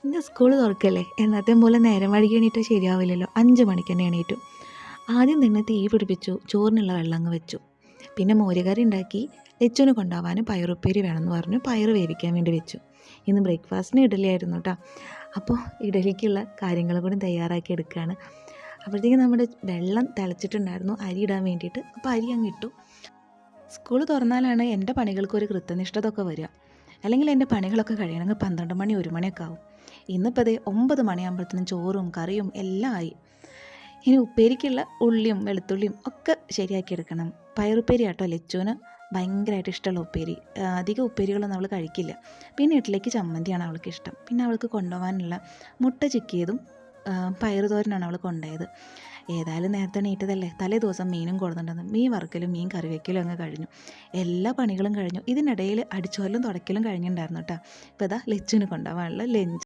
ഇന്ന് സ്കൂൾ തുറക്കല്ലേ, എന്നത്തെ പോലെ നേരം വൈകി എണീറ്റാൽ ശരിയാവില്ലല്ലോ. 5 മണിക്ക് തന്നെ എണീറ്റു. ആദ്യം തന്നെ തീ പിടിപ്പിച്ചു, ചോറിനുള്ള വെള്ളം അങ്ങ് വെച്ചു. പിന്നെ മോരുകറി ഉണ്ടാക്കി. ലച്ചുവിന് കൊണ്ടുപോകാൻ പയറുപ്പേരി വേണമെന്ന് പറഞ്ഞു പയറ് വേവിക്കാൻ വേണ്ടി വെച്ചു. ഇന്ന് ബ്രേക്ക്ഫാസ്റ്റിന് ഇഡലി ആയിരുന്നു കേട്ടോ. അപ്പോൾ ഇഡലിക്കുള്ള കാര്യങ്ങൾ കൂടി തയ്യാറാക്കി എടുക്കുകയാണ്. അപ്പോഴത്തേക്കും നമ്മുടെ വെള്ളം തിളച്ചിട്ടുണ്ടായിരുന്നു അരി ഇടാൻ വേണ്ടിയിട്ട്. അപ്പോൾ അരി അങ്ങ് ഇട്ടു. സ്കൂൾ തുറന്നാലാണ് എൻ്റെ പണികൾക്കൊരു കൃത്യനിഷ്ഠതൊക്കെ വരിക. അല്ലെങ്കിൽ എൻ്റെ പണികളൊക്കെ കഴിയണമെങ്കിൽ 12 മണി 1 മണിയൊക്കെ ആവും. ഇന്നിപ്പോൾ അതേ 9 മണിയാകുമ്പോഴത്തേനും ചോറും കറിയും എല്ലാം ആയി. ഇനി ഉപ്പേരിക്കുള്ള ഉള്ളിയും വെളുത്തുള്ളിയും ഒക്കെ ശരിയാക്കി എടുക്കണം. പയറുപ്പേരി ആട്ടോ ലച്ചുവിന് ഭയങ്കരമായിട്ട് ഇഷ്ടമുള്ള ഉപ്പേരി. അധികം ഉപ്പേരികളൊന്നും അവൾ കഴിക്കില്ല. പിന്നെ ഇഡ്ഡലിക്ക് ചമ്മന്തിയാണ് അവൾക്ക് ഇഷ്ടം. പിന്നെ അവൾക്ക് കൊണ്ടുപോകാനുള്ള മുട്ട ചിക്കിയതും പയറ് തോരനാണ് അവൾ കൊണ്ടുപോയത്. ഏതായാലും നേരത്തെ എണീറ്റതല്ലേ, തലേ ദിവസം മീനും കൊടുത്തിട്ടുണ്ടെന്ന്. മീൻ വറുക്കലും മീൻ കറി വയ്ക്കലും അങ്ങ് കഴിഞ്ഞു. എല്ലാ പണികളും കഴിഞ്ഞു. ഇതിനിടയിൽ അടിച്ചുവാരലും തുടയ്ക്കലും കഴിഞ്ഞിട്ടുണ്ടായിരുന്നു കേട്ടോ. ഇപ്പോൾ ഇതാ ലച്ചുവിന് കൊണ്ടുപോകാനുള്ള ലഞ്ച്